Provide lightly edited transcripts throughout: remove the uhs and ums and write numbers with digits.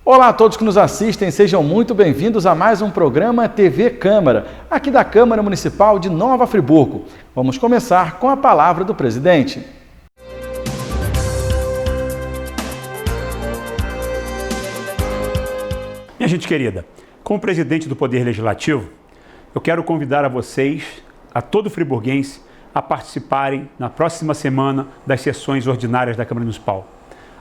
Olá a todos que nos assistem, sejam muito bem-vindos a mais um programa TV Câmara, aqui da Câmara Municipal de Nova Friburgo. Vamos começar com a palavra do presidente. Minha gente querida, como presidente do Poder Legislativo, eu quero convidar a vocês, a todo friburguense, a participarem na próxima semana das sessões ordinárias da Câmara Municipal.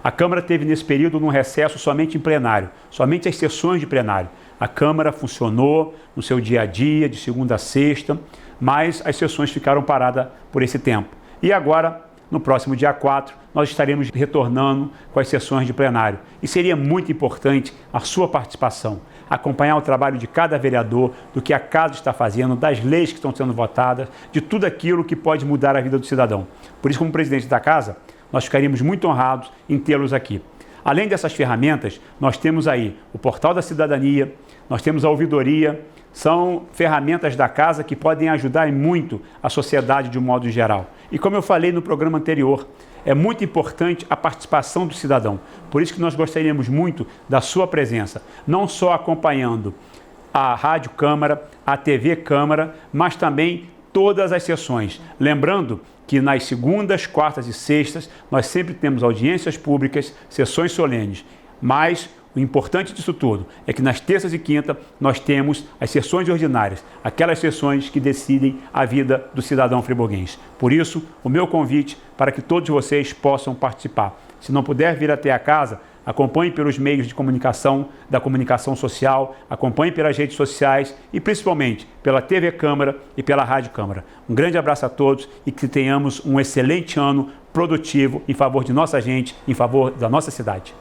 A Câmara teve nesse período um recesso somente em plenário, somente as sessões de plenário. A Câmara funcionou no seu dia a dia, de segunda a sexta, mas as sessões ficaram paradas por esse tempo. E agora, no próximo dia 4, nós estaremos retornando com as sessões de plenário. E seria muito importante a sua participação, acompanhar o trabalho de cada vereador, do que a casa está fazendo, das leis que estão sendo votadas, de tudo aquilo que pode mudar a vida do cidadão. Por isso, como presidente da casa, nós ficaríamos muito honrados em tê-los aqui. Além dessas ferramentas, nós temos aí o Portal da Cidadania, nós temos a Ouvidoria, são ferramentas da casa que podem ajudar muito a sociedade de um modo geral. E como eu falei no programa anterior, é muito importante a participação do cidadão. Por isso que nós gostaríamos muito da sua presença, não só acompanhando a Rádio Câmara, a TV Câmara, mas também todas as sessões. Lembrando que nas segundas, quartas e sextas nós sempre temos audiências públicas, sessões solenes, mas o importante disso tudo é que nas terças e quintas nós temos as sessões ordinárias, aquelas sessões que decidem a vida do cidadão friburguense. Por isso, o meu convite para que todos vocês possam participar. Se não puder vir até a casa, acompanhe pelos meios de comunicação, da comunicação social, acompanhe pelas redes sociais e principalmente pela TV Câmara e pela Rádio Câmara. Um grande abraço a todos e que tenhamos um excelente ano produtivo em favor de nossa gente, em favor da nossa cidade.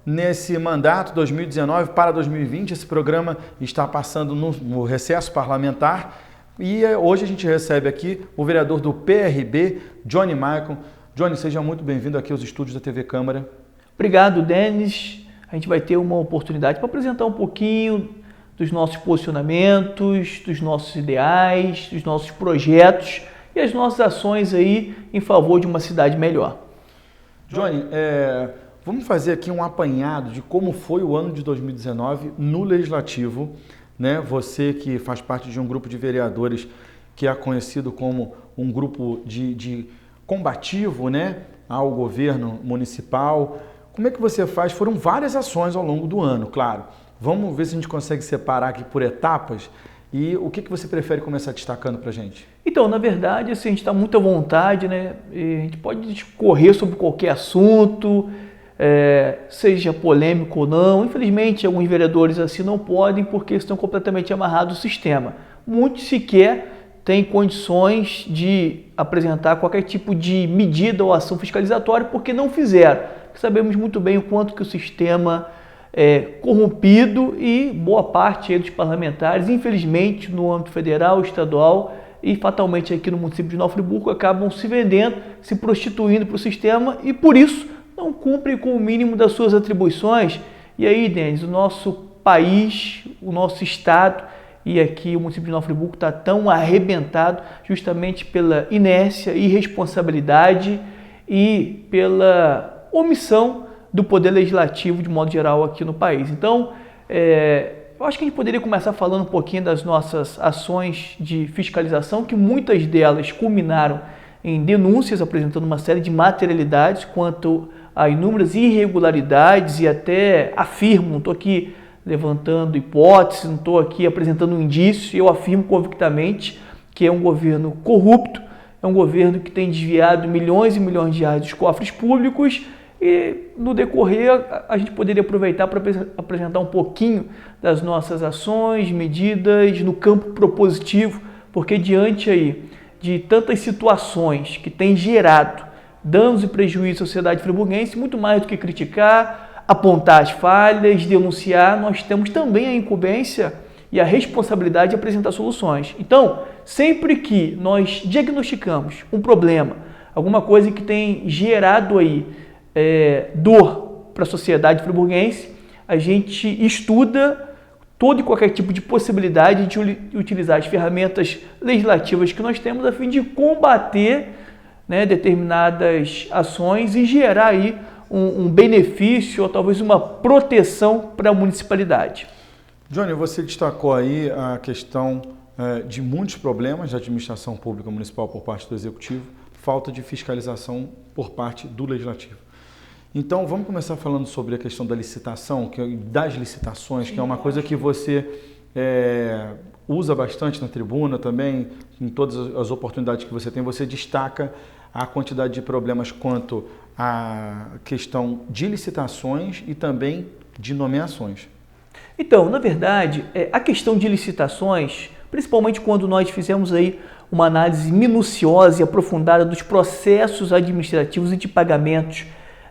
Nesse mandato 2019 para 2020, esse programa está passando no recesso parlamentar e hoje a gente recebe aqui o vereador do PRB, Johnny Maicon. Johnny, seja muito bem-vindo aqui aos estúdios da TV Câmara. Obrigado, Denis. A gente vai ter uma oportunidade para apresentar um pouquinho dos nossos posicionamentos, dos nossos ideais, dos nossos projetos e as nossas ações aí em favor de uma cidade melhor. Johnny, vamos fazer aqui um apanhado de como foi o ano de 2019 no Legislativo, né? Você que faz parte de um grupo de vereadores que é conhecido como um grupo de combativo, né, ao governo municipal. Como é que você faz? Foram várias ações ao longo do ano, claro. Vamos ver se a gente consegue separar aqui por etapas e o que você prefere começar destacando para a gente? Então, na verdade, assim, a gente está muito à vontade, né? E a gente pode discorrer sobre qualquer assunto, seja polêmico ou não. Infelizmente, alguns vereadores assim não podem porque estão completamente amarrados ao sistema. Muitos sequer têm condições de apresentar qualquer tipo de medida ou ação fiscalizatória porque não fizeram. Sabemos muito bem o quanto que o sistema é corrompido e boa parte dos parlamentares, infelizmente, no âmbito federal, estadual e fatalmente aqui no município de Nova Friburgo, acabam se vendendo, se prostituindo para o sistema e, por isso, não cumprem com o mínimo das suas atribuições. E aí, Denis, o nosso país, o nosso estado e aqui o município de Nova Friburgo está tão arrebentado justamente pela inércia, irresponsabilidade e pela omissão do Poder Legislativo de modo geral aqui no país. Então, eu acho que a gente poderia começar falando um pouquinho das nossas ações de fiscalização, que muitas delas culminaram em denúncias apresentando uma série de materialidades quanto a inúmeras irregularidades e até afirmo, não estou aqui levantando hipóteses, não estou aqui apresentando um indício, eu afirmo convictamente que é um governo corrupto, é um governo que tem desviado milhões e milhões de reais dos cofres públicos e no decorrer a gente poderia aproveitar para apresentar um pouquinho das nossas ações, medidas no campo propositivo, porque diante aí de tantas situações que têm gerado danos e prejuízos à sociedade friburguense, muito mais do que criticar, apontar as falhas, denunciar, nós temos também a incumbência e a responsabilidade de apresentar soluções. Então, sempre que nós diagnosticamos um problema, alguma coisa que tem gerado aí dor para a sociedade friburguense, a gente estuda todo e qualquer tipo de possibilidade de utilizar as ferramentas legislativas que nós temos a fim de combater, né, determinadas ações e gerar aí um benefício ou talvez uma proteção para a municipalidade. Johnny, você destacou aí a questão de muitos problemas de administração pública municipal por parte do Executivo, falta de fiscalização por parte do Legislativo. Então, vamos começar falando sobre a questão da licitação, das licitações, que é uma coisa que você usa bastante na tribuna também, em todas as oportunidades que você destaca a quantidade de problemas quanto à questão de licitações e também de nomeações. Então, na verdade, a questão de licitações, principalmente quando nós fizemos aí uma análise minuciosa e aprofundada dos processos administrativos e de pagamentos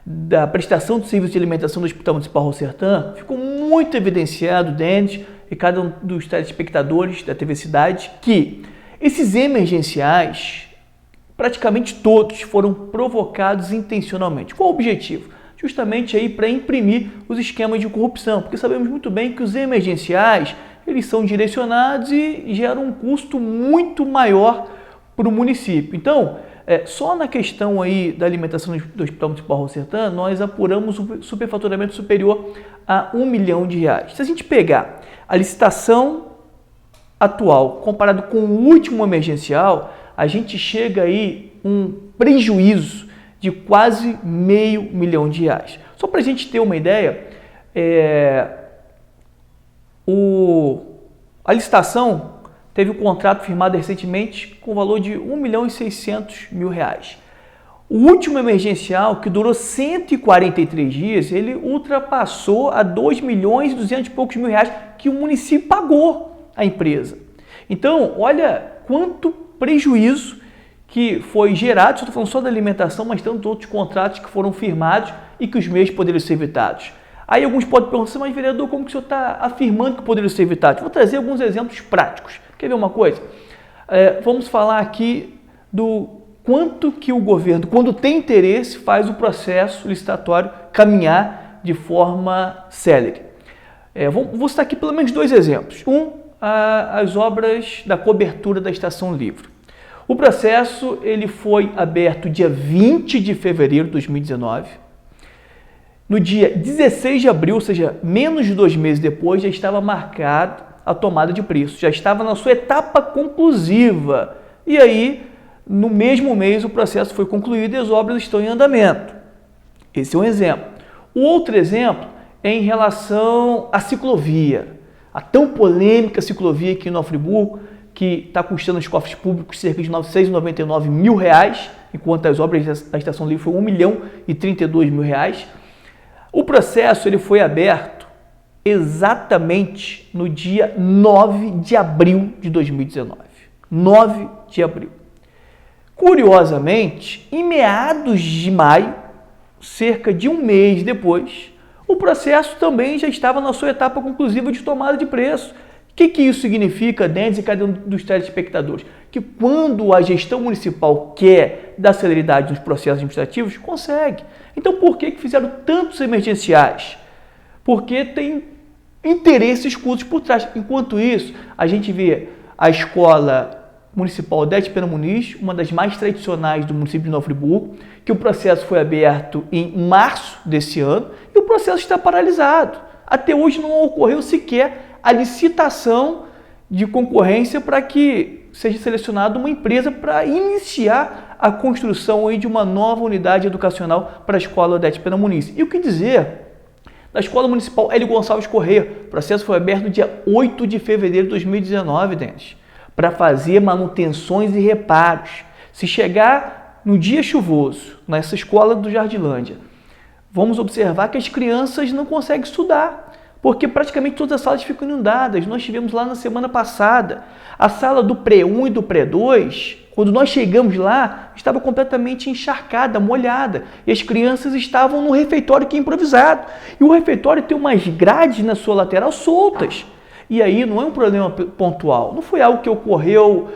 da prestação do serviço de alimentação do Hospital Municipal Rosertan, ficou muito evidenciado, Denis e cada um dos telespectadores da TV Cidade, que esses emergenciais, praticamente todos, foram provocados intencionalmente. Qual o objetivo? Justamente aí para imprimir os esquemas de corrupção, porque sabemos muito bem que os emergenciais, eles são direcionados e geram um custo muito maior para o município. Então, só na questão aí da alimentação do Hospital Municipal Rosertan, nós apuramos um superfaturamento superior a R$1 milhão. Se a gente pegar a licitação atual comparado com o último emergencial, a gente chega aí um prejuízo de quase R$500 mil. Só para a gente ter uma ideia, a licitação teve um contrato firmado recentemente com valor de R$1.600.000. O último emergencial, que durou 143 dias, ele ultrapassou a R$2.200 e poucos mil que o município pagou à empresa. Então, olha quanto prejuízo que foi gerado, estou falando só da alimentação, mas tantos outros contratos que foram firmados e que os meios poderiam ser evitados. Aí alguns podem perguntar, mas vereador, como que o senhor está afirmando que poderiam ser evitados? Vou trazer alguns exemplos práticos. Quer ver uma coisa? Vamos falar aqui do quanto que o governo, quando tem interesse, faz o processo licitatório caminhar de forma célere. Vou citar aqui pelo menos dois exemplos. As obras da cobertura da Estação Livre. O processo ele foi aberto dia 20 de fevereiro de 2019. No dia 16 de abril, ou seja, menos de 2 meses depois, já estava marcado a tomada de preço, já estava na sua etapa conclusiva. E aí, no mesmo mês, o processo foi concluído e as obras estão em andamento. Esse é um exemplo. O outro exemplo é em relação à ciclovia, a tão polêmica ciclovia aqui em Nova Friburgo, que está custando aos cofres públicos cerca de R$999 mil, enquanto as obras da Estação Livre foi R$1.032 mil. O processo ele foi aberto exatamente no dia 9 de abril de 2019. 9 de abril. Curiosamente, em meados de maio, cerca de um mês depois, o processo também já estava na sua etapa conclusiva de tomada de preço. O que isso significa, Denis e cada um dos telespectadores? Que quando a gestão municipal quer dar celeridade nos processos administrativos, consegue. Então, por que fizeram tantos emergenciais? Porque tem interesses escusos por trás. Enquanto isso, a gente vê a Escola Municipal Odete Pena Muniz, uma das mais tradicionais do município de Nova Friburgo, que o processo foi aberto em março desse ano e o processo está paralisado. Até hoje não ocorreu sequer a licitação de concorrência para que seja selecionada uma empresa para iniciar a construção aí de uma nova unidade educacional para a Escola Odete Pena Muniz. E o que dizer da Escola Municipal Hélio Gonçalves Corrêa? O processo foi aberto no dia 8 de fevereiro de 2019, Denis, para fazer manutenções e reparos. Se chegar no dia chuvoso, nessa escola do Jardilândia, vamos observar que as crianças não conseguem estudar, porque praticamente todas as salas ficam inundadas. Nós tivemos lá na semana passada a sala do Pré-1 e do Pré-2, quando nós chegamos lá, estava completamente encharcada, molhada, e as crianças estavam no refeitório que é improvisado. E o refeitório tem umas grades na sua lateral soltas. E aí não é um problema pontual, não foi algo que ocorreu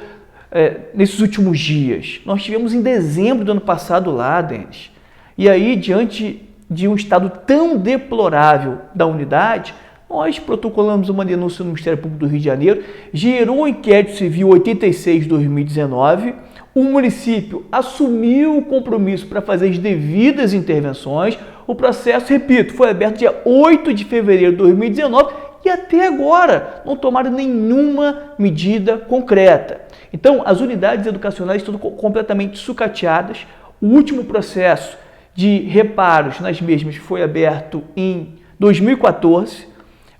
nesses últimos dias. Nós tivemos em dezembro do ano passado lá, Denis. E aí, diante de um estado tão deplorável da unidade, nós protocolamos uma denúncia no Ministério Público do Rio de Janeiro, gerou um inquérito civil 86/2019, o município assumiu o compromisso para fazer as devidas intervenções. O processo, repito, foi aberto dia 8 de fevereiro de 2019 e até agora não tomaram nenhuma medida concreta. Então, as unidades educacionais estão completamente sucateadas. O último processo de reparos nas mesmas foi aberto em 2014,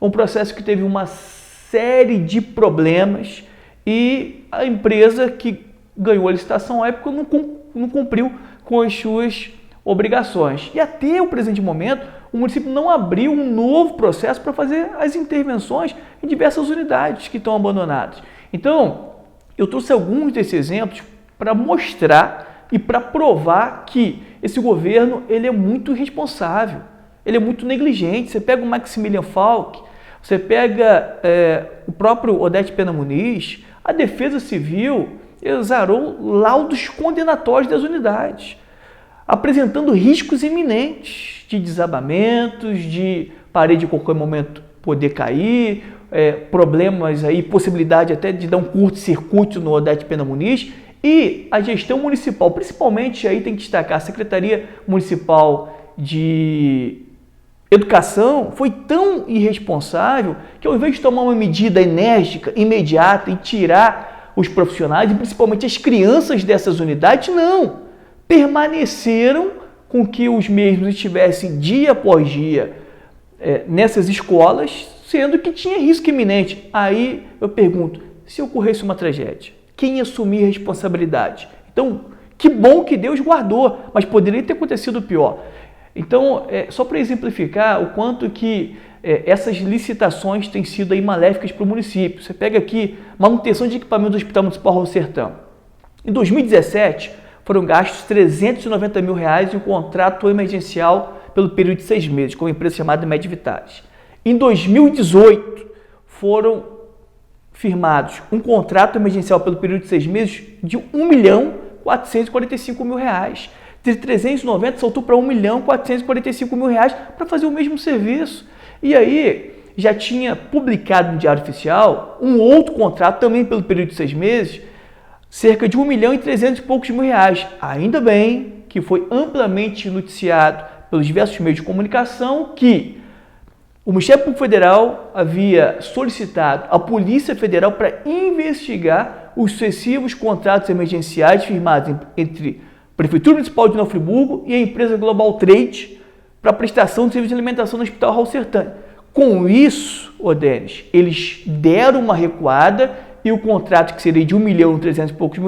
um processo que teve uma série de problemas e a empresa que ganhou a licitação à época não cumpriu com as suas obrigações. E até o presente momento, o município não abriu um novo processo para fazer as intervenções em diversas unidades que estão abandonadas. Então, eu trouxe alguns desses exemplos para mostrar e para provar que esse governo ele é muito irresponsável, ele é muito negligente. Você pega o Maximilian Falck, você pega o próprio Odete Pena Muniz, a Defesa Civil exarou laudos condenatórios das unidades, apresentando riscos iminentes de desabamentos, de parede a qualquer momento poder cair, problemas aí, possibilidade até de dar um curto-circuito no Odete Pena Muniz. E a gestão municipal, principalmente aí tem que destacar a Secretaria Municipal de Educação, foi tão irresponsável que ao invés de tomar uma medida enérgica, imediata e tirar os profissionais e principalmente as crianças dessas unidades, não, permaneceram com que os mesmos estivessem dia após dia nessas escolas, sendo que tinha risco iminente. Aí eu pergunto, se ocorresse uma tragédia, quem assumir a responsabilidade? Então, que bom que Deus guardou, mas poderia ter acontecido pior. Então, só para exemplificar o quanto que essas licitações têm sido aí maléficas para o município. Você pega aqui manutenção de equipamento do Hospital Municipal Raul Sertã. Em 2017, foram gastos R$390 mil em um contrato emergencial pelo período de 6 meses, com uma empresa chamada Medvitalis. Em 2018, foram firmados um contrato emergencial pelo período de 6 meses de R$1.445.000. De 390 saltou para R$1.445.000 para fazer o mesmo serviço. E aí já tinha publicado no Diário Oficial um outro contrato também pelo período de 6 meses, cerca de R$1.300.000 e poucos. Ainda bem que foi amplamente noticiado pelos diversos meios de comunicação que o Ministério Público Federal havia solicitado à Polícia Federal para investigar os sucessivos contratos emergenciais firmados entre a Prefeitura Municipal de Nova Friburgo e a empresa Global Trade para a prestação de serviço de alimentação no Hospital Raul Sertã. Com isso, Denis, eles deram uma recuada e o contrato, que seria de R$1.300.000 e poucos,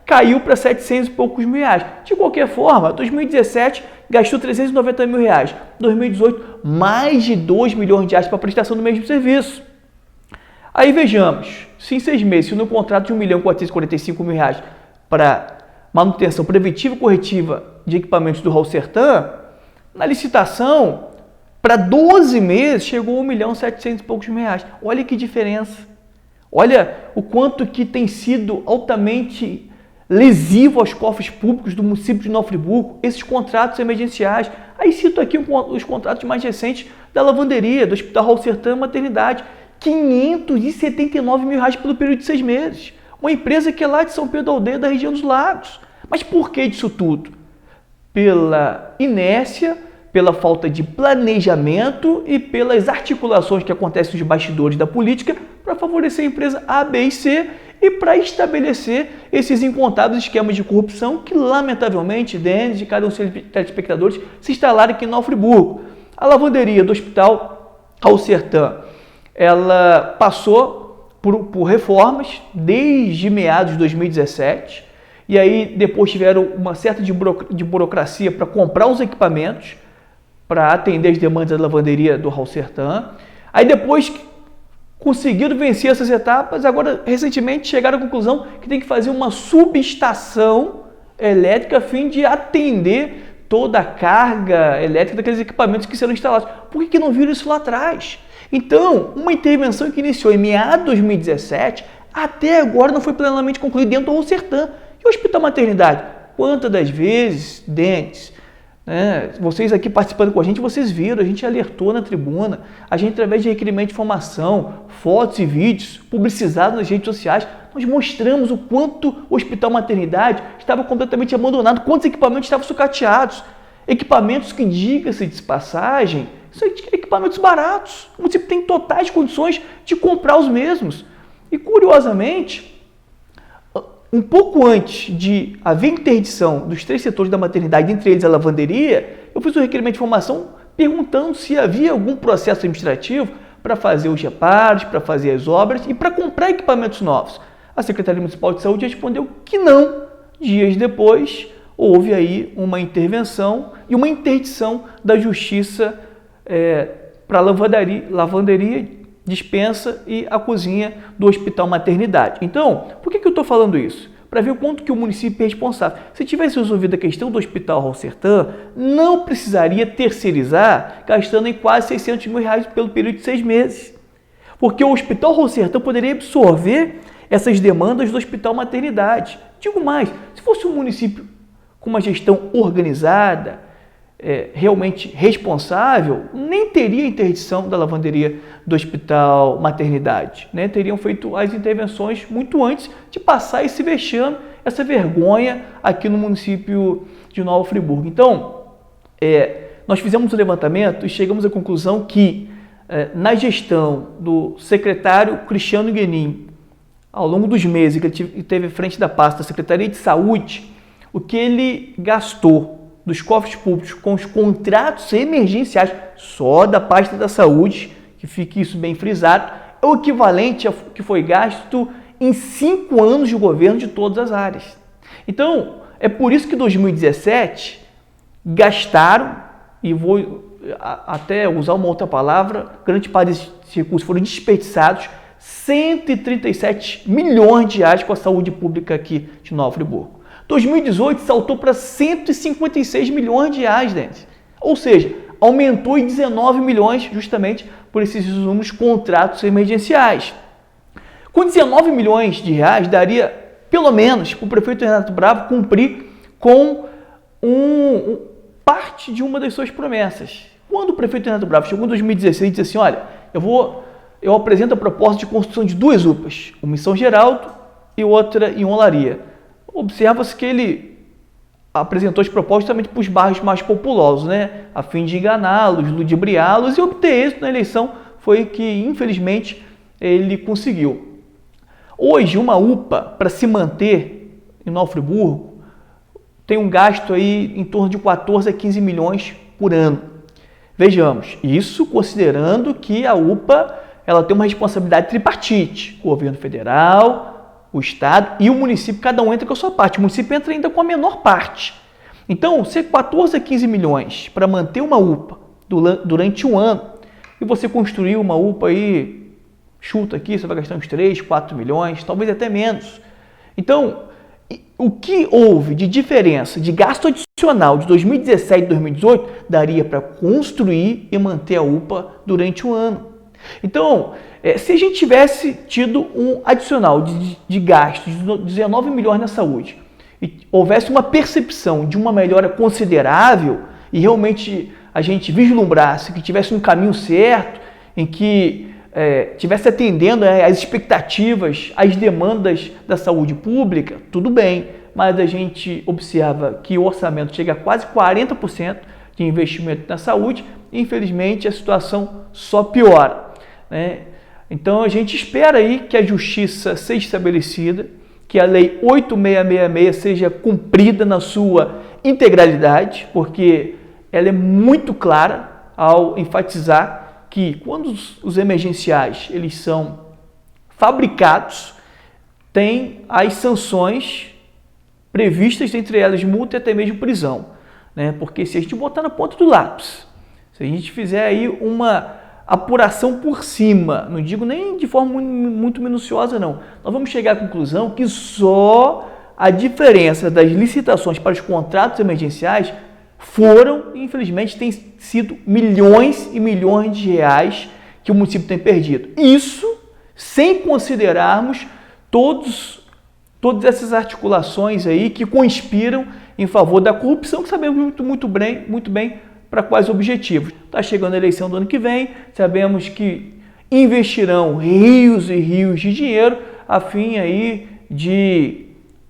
caiu para R$700 e poucos mil. De qualquer forma, 2017 gastou R$390 mil, 2018 mais de R$2 milhões para a prestação do mesmo serviço. Aí vejamos, se em 6 meses, se no contrato de R$1.445.000 para manutenção preventiva e corretiva de equipamentos do Raul Sertã, na licitação, para 12 meses, chegou a R$1.700 e poucos mil. Olha que diferença. Olha o quanto que tem sido altamente lesivo aos cofres públicos do município de Nova Friburgo, esses contratos emergenciais. Aí cito aqui os contratos mais recentes da lavanderia, do Hospital Raul Sertã Maternidade, R$579 mil pelo período de 6 meses. Uma empresa que é lá de São Pedro da Aldeia, da região dos Lagos. Mas por que disso tudo? Pela inércia, pela falta de planejamento e pelas articulações que acontecem nos bastidores da política para favorecer a empresa A, B e C e para estabelecer esses incontáveis esquemas de corrupção que, lamentavelmente, Denis e cada um dos telespectadores se instalaram aqui em Nova Friburgo. A lavanderia do Hospital Raul Sertã, ela passou por reformas desde meados de 2017 e aí depois tiveram uma certa de burocracia para comprar os equipamentos para atender as demandas da lavanderia do Raul Sertã. Aí depois conseguiram vencer essas etapas, agora recentemente chegaram à conclusão que tem que fazer uma subestação elétrica a fim de atender toda a carga elétrica daqueles equipamentos que serão instalados. Por que não viram isso lá atrás? Então, uma intervenção que iniciou em meados de 2017, até agora não foi plenamente concluída dentro do Raul Sertã. E o Hospital Maternidade? Quantas das vezes, Denis, né? Vocês aqui participando com a gente viram, a gente alertou na tribuna, a gente através de requerimento de informação, fotos e vídeos publicizados nas redes sociais, nós mostramos o quanto o Hospital Maternidade estava completamente abandonado, quantos equipamentos estavam sucateados. Equipamentos que, diga-se de passagem, são equipamentos baratos. O município tem totais condições de comprar os mesmos. E, curiosamente, um pouco antes de haver interdição dos 3 setores da maternidade, entre eles a lavanderia, eu fiz um requerimento de informação perguntando se havia algum processo administrativo para fazer os reparos, para fazer as obras e para comprar equipamentos novos. A Secretaria Municipal de Saúde respondeu que não. Dias depois, houve aí uma intervenção e uma interdição da Justiça para a lavanderia, dispensa e a cozinha do Hospital Maternidade. Então, por que eu estou falando isso? Para ver o quanto que o município é responsável. Se tivesse resolvido a questão do Hospital Raul Sertã, não precisaria terceirizar, gastando em quase R$600 mil pelo período de 6 meses. Porque o Hospital Raul Sertã poderia absorver essas demandas do Hospital Maternidade. Digo mais, se fosse um município com uma gestão organizada, realmente responsável, nem teria interdição da lavanderia do Hospital Maternidade, né? Teriam feito as intervenções muito antes de passar esse vexame, essa vergonha aqui no município de Nova Friburgo. Então, nós fizemos o levantamento e chegamos à conclusão que na gestão do secretário Cristiano Guenin, ao longo dos meses que ele esteve à frente da pasta da Secretaria de Saúde, o que ele gastou dos cofres públicos com os contratos emergenciais só da pasta da saúde, que fique isso bem frisado, é o equivalente ao que foi gasto em 5 anos de governo de todas as áreas. Então, é por isso que em 2017 gastaram, e vou até usar uma outra palavra, grande parte desses recursos foram desperdiçados, 137 milhões de reais com a saúde pública aqui de Nova Friburgo. 2018 saltou para 156 milhões de reais, Dente. Ou seja, aumentou em 19 milhões justamente por esses inúmeros contratos emergenciais. Com 19 milhões de reais, daria pelo menos para o prefeito Renato Bravo cumprir com parte de uma das suas promessas. Quando o prefeito Renato Bravo chegou em 2016 e disse assim, olha, eu apresento a proposta de construção de 2 UPAs, uma em São Geraldo e outra em Olaria. Observa-se que ele apresentou as propostas também para os bairros mais populosos, né? A fim de enganá-los, ludibriá-los e obter êxito na eleição, foi que, infelizmente, ele conseguiu. Hoje, uma UPA, para se manter em Nova Friburgo, tem um gasto aí em torno de 14 a 15 milhões por ano. Vejamos, isso considerando que a UPA ela tem uma responsabilidade tripartite, o governo federal, o Estado e o município, cada um entra com a sua parte. O município entra ainda com a menor parte. Então, se 14 a 15 milhões para manter uma UPA durante um ano, e você construir uma UPA aí, chuta aqui, você vai gastar uns 3, 4 milhões, talvez até menos. Então, o que houve de diferença de gasto adicional de 2017 e 2018 daria para construir e manter a UPA durante um ano. Então, se a gente tivesse tido um adicional de gasto de 19 milhões na saúde e houvesse uma percepção de uma melhora considerável e realmente a gente vislumbrasse que tivesse um caminho certo, em que tivesse atendendo às expectativas, às demandas da saúde pública, tudo bem, mas a gente observa que o orçamento chega a quase 40% de investimento na saúde e, infelizmente, a situação só piora, né? Então, a gente espera aí que a justiça seja estabelecida, que a Lei 8666 seja cumprida na sua integralidade, porque ela é muito clara ao enfatizar que quando os emergenciais eles são fabricados, tem as sanções previstas, entre elas multa e até mesmo prisão, né? Porque se a gente botar na ponta do lápis, se a gente fizer aí uma apuração por cima, não digo nem de forma muito minuciosa não, nós vamos chegar à conclusão que só a diferença das licitações para os contratos emergenciais foram, infelizmente, tem sido milhões e milhões de reais que o município tem perdido. Isso sem considerarmos todos todas essas articulações aí que conspiram em favor da corrupção, que sabemos muito bem para quais objetivos. Está chegando a eleição do ano que vem, sabemos que investirão rios e rios de dinheiro a fim aí de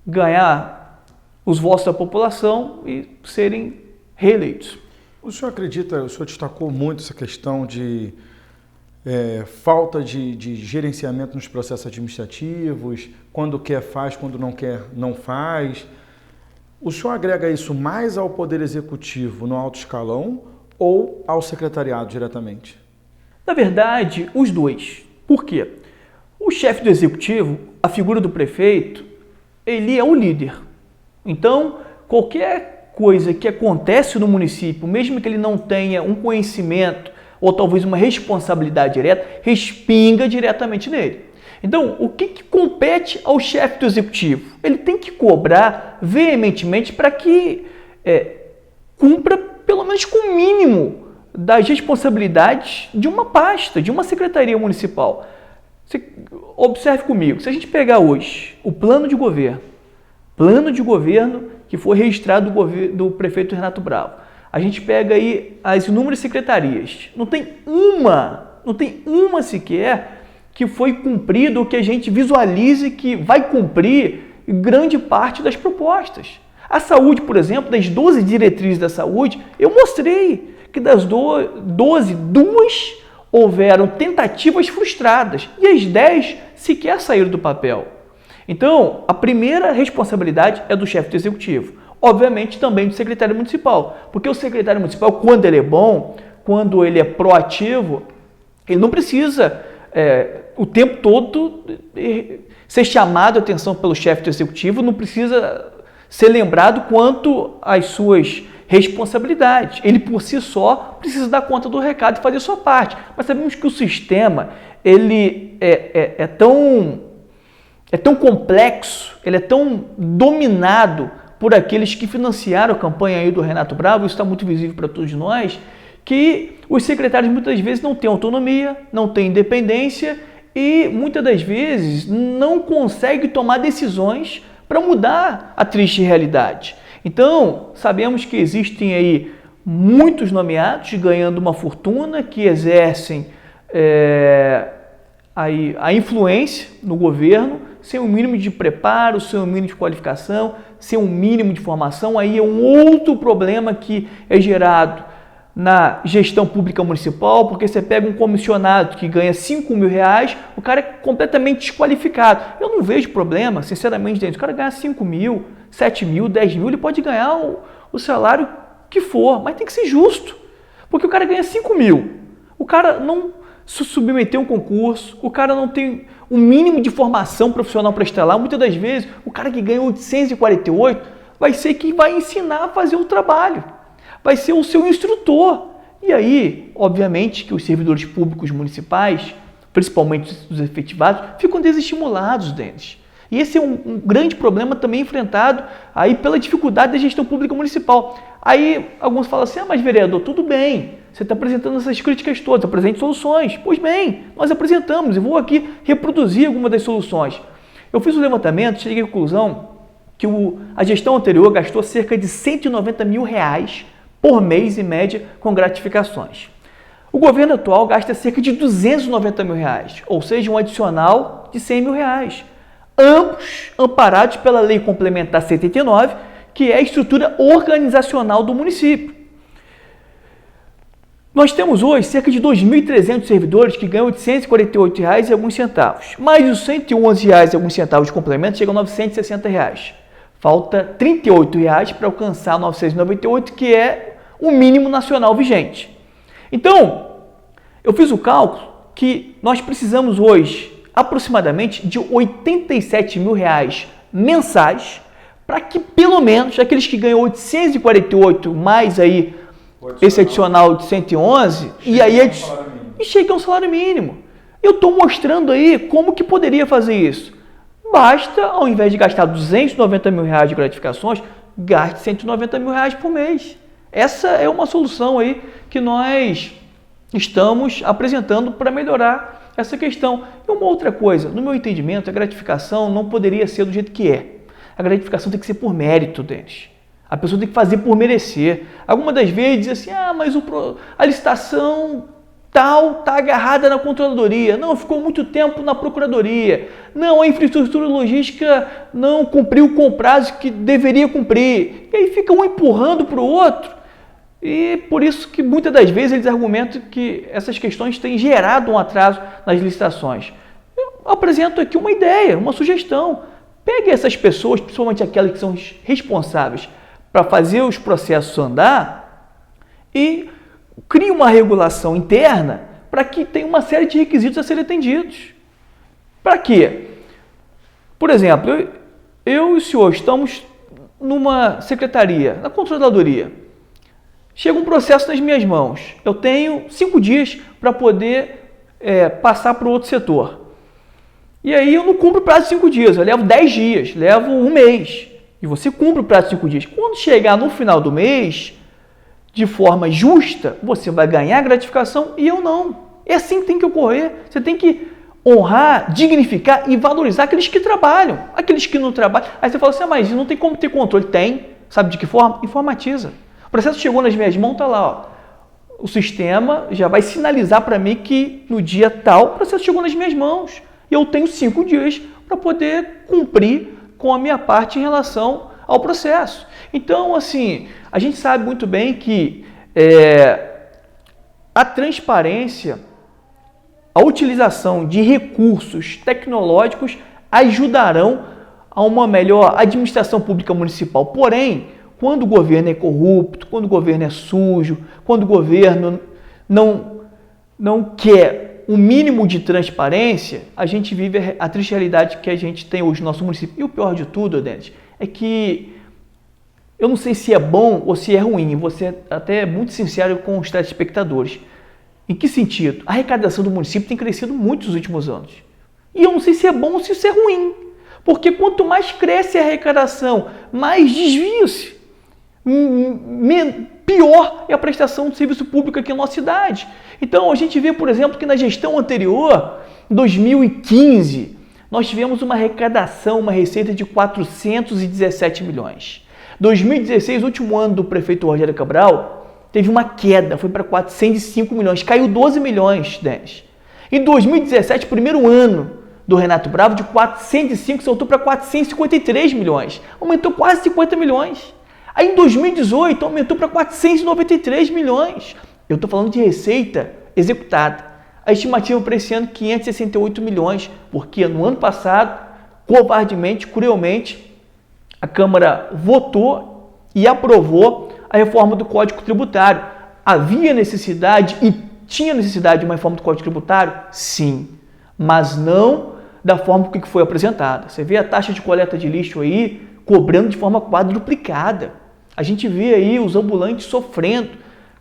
ganhar os votos da população e serem reeleitos. O senhor acredita, o senhor destacou muito essa questão de falta de gerenciamento nos processos administrativos, quando quer faz, quando não quer não faz. O senhor agrega isso mais ao Poder Executivo no alto escalão ou ao secretariado diretamente? Na verdade, os dois. Por quê? O chefe do Executivo, a figura do prefeito, ele é um líder. Então, qualquer coisa que acontece no município, mesmo que ele não tenha um conhecimento ou talvez uma responsabilidade direta, respinga diretamente nele. Então, o que compete ao chefe do Executivo? Ele tem que cobrar veementemente para que cumpra pelo menos com o mínimo das responsabilidades de uma pasta, de uma secretaria municipal. Você observe comigo, se a gente pegar hoje o plano de governo que foi registrado do prefeito Renato Bravo, a gente pega aí as inúmeras secretarias, não tem uma sequer que foi cumprido ou que a gente visualize que vai cumprir grande parte das propostas. A saúde, por exemplo, das 12 diretrizes da saúde, eu mostrei que das 12, 2 houveram tentativas frustradas e as 10 sequer saíram do papel. Então, a primeira responsabilidade é do chefe do Executivo, obviamente também do secretário municipal, porque o secretário municipal, quando ele é bom, quando ele é proativo, ele não precisa o tempo todo ser chamado a atenção pelo chefe do Executivo, não precisa ser lembrado quanto às suas responsabilidades. Ele, por si só, precisa dar conta do recado e fazer a sua parte. Mas sabemos que o sistema ele é tão complexo, ele é tão dominado por aqueles que financiaram a campanha aí do Renato Bravo, isso está muito visível para todos nós, que os secretários muitas vezes não têm autonomia, não têm independência e muitas das vezes não conseguem tomar decisões para mudar a triste realidade. Então, sabemos que existem aí muitos nomeados ganhando uma fortuna, que exercem a influência no governo, sem um mínimo de preparo, sem um mínimo de qualificação, sem um mínimo de formação. Aí é um outro problema que é gerado na gestão pública municipal, porque você pega um comissionado que ganha R$5 mil, o cara é completamente desqualificado. Eu não vejo problema, sinceramente, dentro. O cara ganha 5 mil, 7 mil, 10 mil, ele pode ganhar o salário que for, mas tem que ser justo, porque o cara ganha 5 mil, o cara não se submeteu a um concurso, o cara não tem um mínimo de formação profissional para estar lá. Muitas das vezes, o cara que ganha 848 vai ser quem vai ensinar a fazer o trabalho, vai ser o seu instrutor. E aí, obviamente, que os servidores públicos municipais, principalmente os efetivados, ficam desestimulados deles. E esse é um grande problema também enfrentado aí pela dificuldade da gestão pública municipal. Aí alguns falam assim, mas vereador, tudo bem, você está apresentando essas críticas todas, apresente soluções. Pois bem, nós apresentamos e vou aqui reproduzir algumas das soluções. Eu fiz um levantamento, cheguei à conclusão que a gestão anterior gastou cerca de R$190 mil por mês, em média, com gratificações. O governo atual gasta cerca de R$290 mil, ou seja, um adicional de R$100 mil. Ambos amparados pela Lei Complementar 79, que é a estrutura organizacional do município. Nós temos hoje cerca de 2.300 servidores que ganham R$848 e alguns centavos. Mais os R$111 e alguns centavos de complemento chegam a R$960. Falta R$38 para alcançar R$998, que é o mínimo nacional vigente. Então, eu fiz o cálculo que nós precisamos hoje aproximadamente de R$87 mil mensais para que pelo menos aqueles que ganham 848 mais aí esse adicional de 111 e aí chega ao salário mínimo. Eu estou mostrando aí como que poderia fazer isso. Basta, ao invés de gastar R$290 mil de gratificações, gaste R$190 mil por mês. Essa é uma solução aí que nós estamos apresentando para melhorar essa questão. E uma outra coisa, no meu entendimento, a gratificação não poderia ser do jeito que é. A gratificação tem que ser por mérito, Denis. A pessoa tem que fazer por merecer. Algumas das vezes diz assim, mas a licitação tal está agarrada na controladoria. Não, ficou muito tempo na procuradoria. Não, a infraestrutura logística não cumpriu com o prazo que deveria cumprir. E aí fica um empurrando para o outro. E por isso que muitas das vezes eles argumentam que essas questões têm gerado um atraso nas licitações. Eu apresento aqui uma ideia, uma sugestão. Pegue essas pessoas, principalmente aquelas que são responsáveis para fazer os processos andar e crie uma regulação interna para que tenha uma série de requisitos a serem atendidos. Para quê? Por exemplo, eu e o senhor estamos numa secretaria, na controladoria. Chega um processo nas minhas mãos. Eu tenho 5 dias para poder passar para o outro setor. E aí eu não cumpro o prazo de 5 dias, eu levo 10 dias, levo um mês. E você cumpre o prazo de 5 dias. Quando chegar no final do mês, de forma justa, você vai ganhar gratificação e eu não. É assim que tem que ocorrer. Você tem que honrar, dignificar e valorizar aqueles que trabalham. Aqueles que não trabalham. Aí você fala assim, mas não tem como ter controle. Tem. Sabe de que forma? Informatiza. O processo chegou nas minhas mãos, está lá. Ó. O sistema já vai sinalizar para mim que no dia tal o processo chegou nas minhas mãos. E eu tenho 5 dias para poder cumprir com a minha parte em relação ao processo. Então, assim, a gente sabe muito bem que a transparência, a utilização de recursos tecnológicos ajudarão a uma melhor administração pública municipal. Porém, quando o governo é corrupto, quando o governo é sujo, quando o governo não quer o mínimo de transparência, a gente vive a triste realidade que a gente tem hoje no nosso município. E o pior de tudo, Denis, é que eu não sei se é bom ou se é ruim, você até é muito sincero com os telespectadores. Em que sentido? A arrecadação do município tem crescido muito nos últimos anos. E eu não sei se é bom ou se isso é ruim. Porque quanto mais cresce a arrecadação, mais desvia-se. Pior é a prestação de serviço público aqui na nossa cidade. Então, a gente vê, por exemplo, que na gestão anterior, em 2015, nós tivemos uma arrecadação, uma receita de 417 milhões. 2016, último ano do prefeito Rogério Cabral, teve uma queda, foi para 405 milhões, caiu 12 milhões, 10. Em 2017, primeiro ano do Renato Bravo, de 405 saltou para 453 milhões, aumentou quase 50 milhões. Aí em 2018 aumentou para 493 milhões. Eu estou falando de receita executada. A estimativa para esse ano 568 milhões, porque no ano passado, covardemente, cruelmente, a Câmara votou e aprovou a reforma do Código Tributário. Havia necessidade e tinha necessidade de uma reforma do Código Tributário? Sim, mas não da forma que foi apresentada. Você vê a taxa de coleta de lixo aí cobrando de forma quadruplicada. A gente vê aí os ambulantes sofrendo,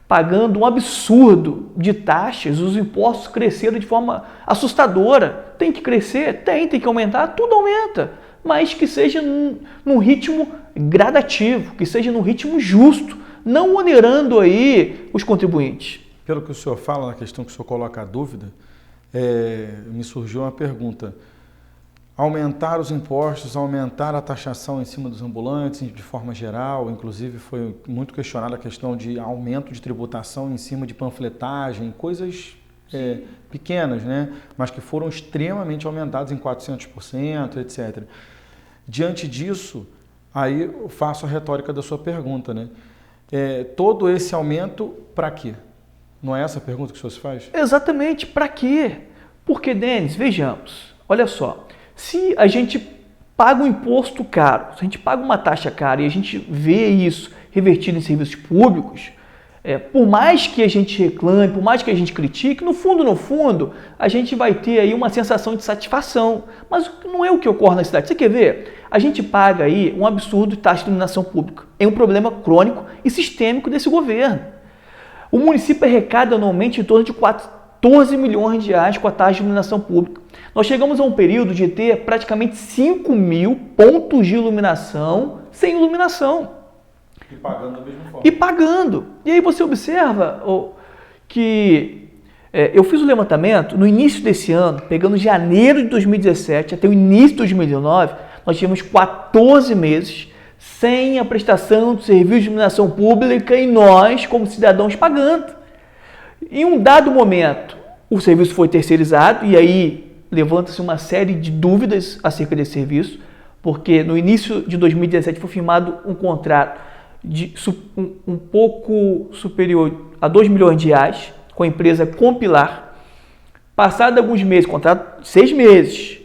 pagando um absurdo de taxas, os impostos cresceram de forma assustadora. Tem que crescer? Tem que aumentar, tudo aumenta, mas que seja num ritmo gradativo, que seja num ritmo justo, não onerando aí os contribuintes. Pelo que o senhor fala, na questão que o senhor coloca a dúvida, me surgiu uma pergunta. Aumentar os impostos, aumentar a taxação em cima dos ambulantes de forma geral, inclusive foi muito questionada a questão de aumento de tributação em cima de panfletagem, coisas pequenas, né? Mas que foram extremamente aumentadas em 400%, etc. Diante disso, aí eu faço a retórica da sua pergunta, né? Todo esse aumento para quê? Não é essa a pergunta que o senhor se faz? Exatamente, para quê? Porque, Denis, vejamos, olha só, se a gente paga um imposto caro, se a gente paga uma taxa cara e a gente vê isso revertido em serviços públicos, por mais que a gente reclame, por mais que a gente critique, no fundo, a gente vai ter aí uma sensação de satisfação. Mas não é o que ocorre na cidade. Você quer ver? A gente paga aí um absurdo de taxa de iluminação pública. É um problema crônico e sistêmico desse governo. O município arrecada anualmente em torno de 14 milhões de reais com a taxa de iluminação pública. Nós chegamos a um período de ter praticamente 5 mil pontos de iluminação sem iluminação. E pagando da mesma forma. E pagando. E aí você observa que Eu fiz o levantamento no início desse ano, pegando janeiro de 2017 até o início de 2019, nós tivemos 14 meses sem a prestação de serviço de iluminação pública e nós, como cidadãos, pagando. Em um dado momento, o serviço foi terceirizado e aí levanta-se uma série de dúvidas acerca desse serviço, porque no início de 2017 foi firmado um contrato de um pouco superior a 2 milhões de reais com a empresa Compilar. Passado alguns meses, contrato de 6 meses,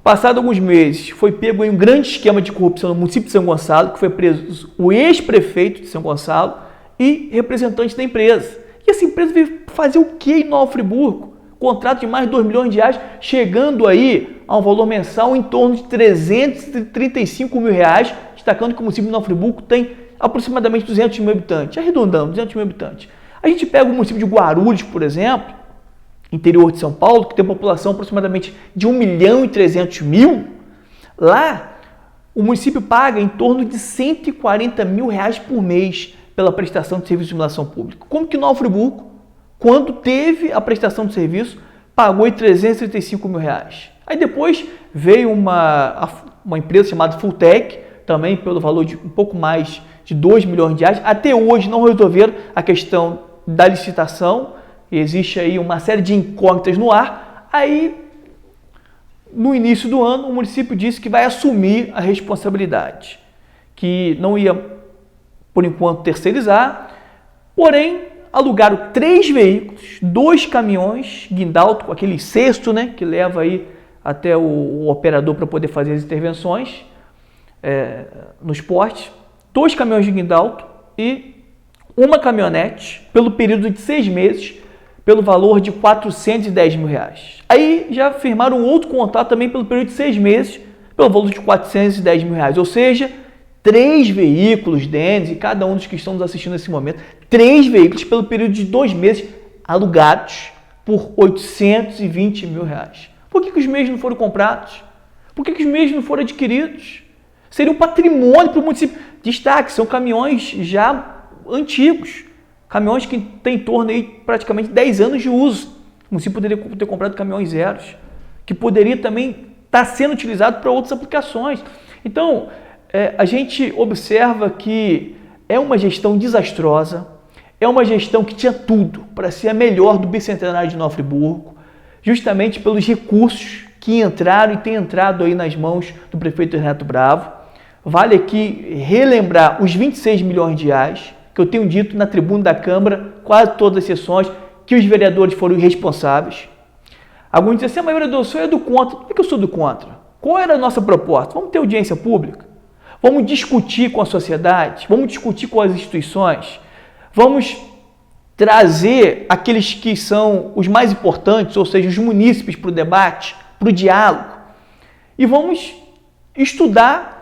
passado alguns meses, foi pego em um grande esquema de corrupção no município de São Gonçalo, que foi preso o ex-prefeito de São Gonçalo e representante da empresa. E essa empresa veio fazer o que em Nova Friburgo? Contrato de mais de 2 milhões de reais, chegando aí a um valor mensal em torno de 335 mil reais, destacando que o município de Nova Friburgo tem aproximadamente 200 mil habitantes, arredondando, 200 mil habitantes. A gente pega o município de Guarulhos, por exemplo, interior de São Paulo, que tem uma população aproximadamente de 1.300.000, lá o município paga em torno de 140 mil reais por mês pela prestação de serviço de iluminação pública. Como que Nova Friburgo, quando teve a prestação de serviço, pagou 335 mil reais? Aí depois veio uma empresa chamada Fulltech, também pelo valor de um pouco mais de 2 milhões de reais. Até hoje não resolveram a questão da licitação, existe aí uma série de incógnitas no ar. Aí, no início do ano, o município disse que vai assumir a responsabilidade, que não ia, por enquanto, terceirizar, porém, alugaram 3 veículos, 2 caminhões, guindalto, com aquele cesto, né, que leva aí até o operador para poder fazer as intervenções nos postes, 2 caminhões de guindalto e uma caminhonete pelo período de 6 meses, pelo valor de 410 mil reais. Aí já firmaram um outro contrato também pelo período de 6 meses, pelo valor de 410 mil reais. Ou seja, 3 veículos deles, e cada um dos que estão nos assistindo nesse momento, 3 veículos pelo período de 2 meses, alugados por 820 mil reais. Por que os meios não foram comprados? Por que os meios não foram adquiridos? Seria um patrimônio para o município. Destaque, são caminhões já antigos, caminhões que têm em torno aí praticamente 10 anos de uso. O município poderia ter comprado caminhões zeros, que poderia também estar sendo utilizado para outras aplicações. Então, a gente observa que é uma gestão desastrosa, é uma gestão que tinha tudo para ser a melhor do bicentenário de Nova Friburgo, justamente pelos recursos que entraram e têm entrado aí nas mãos do prefeito Renato Bravo. Vale aqui relembrar os 26 milhões de reais, que eu tenho dito na tribuna da Câmara, quase todas as sessões, que os vereadores foram irresponsáveis. Alguns dizem assim, mas vereador, o senhor é do contra. Por que eu sou do contra? Qual era a nossa proposta? Vamos ter audiência pública? Vamos discutir com a sociedade? Vamos discutir com as instituições? Vamos trazer aqueles que são os mais importantes, ou seja, os munícipes para o debate, para o diálogo. E vamos estudar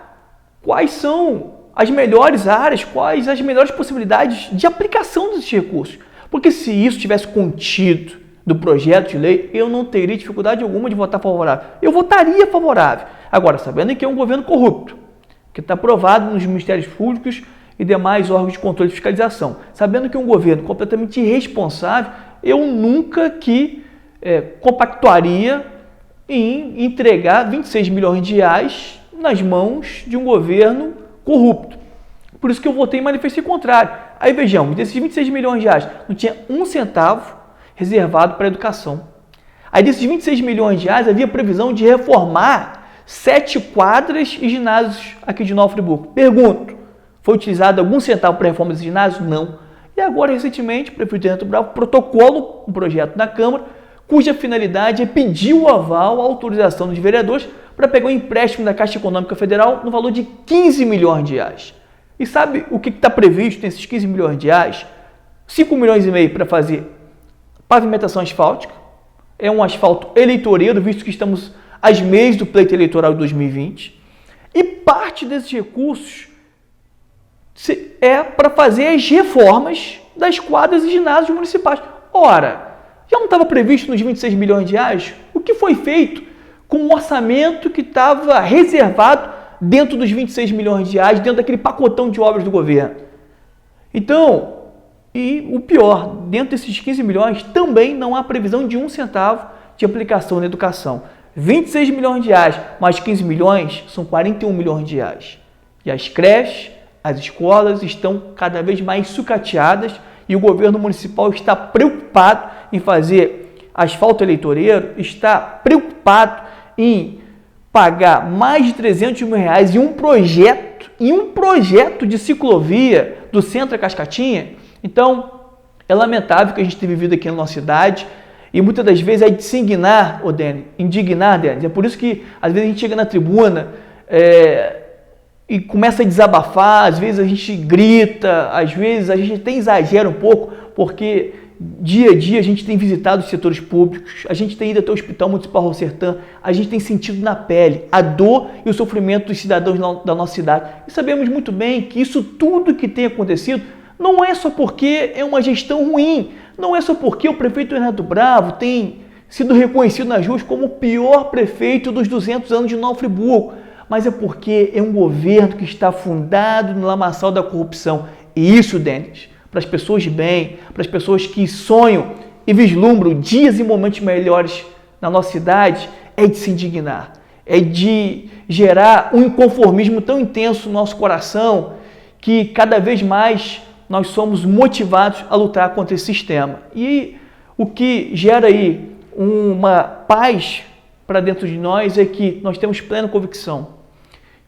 quais são as melhores áreas, quais as melhores possibilidades de aplicação desses recursos. Porque se isso tivesse contido do projeto de lei, eu não teria dificuldade alguma de votar favorável. Eu votaria favorável. Agora, sabendo que é um governo corrupto, que está aprovado nos ministérios públicos e demais órgãos de controle e fiscalização. Sabendo que é um governo completamente irresponsável, eu nunca compactuaria em entregar 26 milhões de reais nas mãos de um governo corrupto. Por isso que eu votei e manifestei contrário. Aí vejamos, desses 26 milhões de reais, não tinha um centavo reservado para a educação. Aí desses 26 milhões de reais, havia previsão de reformar 7 quadras e ginásios aqui de Nova Friburgo. Pergunto, foi utilizado algum centavo para a reforma desses ginásios? Não. E agora, recentemente, o prefeito Renato Bravo protocola um projeto na Câmara, cuja finalidade é pedir o aval, a autorização dos vereadores para pegar um empréstimo da Caixa Econômica Federal no valor de 15 milhões de reais. E sabe o que está previsto nesses 15 milhões de reais? 5 milhões e meio para fazer pavimentação asfáltica. É um asfalto eleitoreiro, visto que estamos às meias do pleito eleitoral de 2020. E parte desses recursos é para fazer as reformas das quadras e ginásios municipais. Ora, já não estava previsto nos 26 milhões de reais? O que foi feito com o orçamento que estava reservado dentro dos 26 milhões de reais, dentro daquele pacotão de obras do governo? Então, E o pior, dentro desses 15 milhões também não há previsão de 1 centavo de aplicação na educação. 26 milhões de reais mais 15 milhões são 41 milhões de reais. E as creches, as escolas estão cada vez mais sucateadas e o governo municipal está preocupado em fazer asfalto eleitoreiro, está preocupado em pagar mais de 300 mil reais em um projeto de ciclovia do centro da Cascatinha. Então, é lamentável que a gente tenha vivido aqui na nossa cidade e muitas das vezes é de se indignar, Denis. É por isso que às vezes a gente chega na tribuna e começa a desabafar, às vezes a gente grita, às vezes a gente até exagera um pouco, porque dia a dia a gente tem visitado os setores públicos, a gente tem ido até o Hospital Municipal Raul Sertã, a gente tem sentido na pele a dor e o sofrimento dos cidadãos da nossa cidade. E sabemos muito bem que isso tudo que tem acontecido não é só porque é uma gestão ruim, não é só porque o prefeito Renato Bravo tem sido reconhecido nas ruas como o pior prefeito dos 200 anos de Nova Friburgo, mas é porque é um governo que está fundado no lamaçal da corrupção. E isso, Denis, para as pessoas de bem, para as pessoas que sonham e vislumbram dias e momentos melhores na nossa cidade, é de se indignar, é de gerar um inconformismo tão intenso no nosso coração que cada vez mais nós somos motivados a lutar contra esse sistema. E o que gera aí uma paz para dentro de nós é que nós temos plena convicção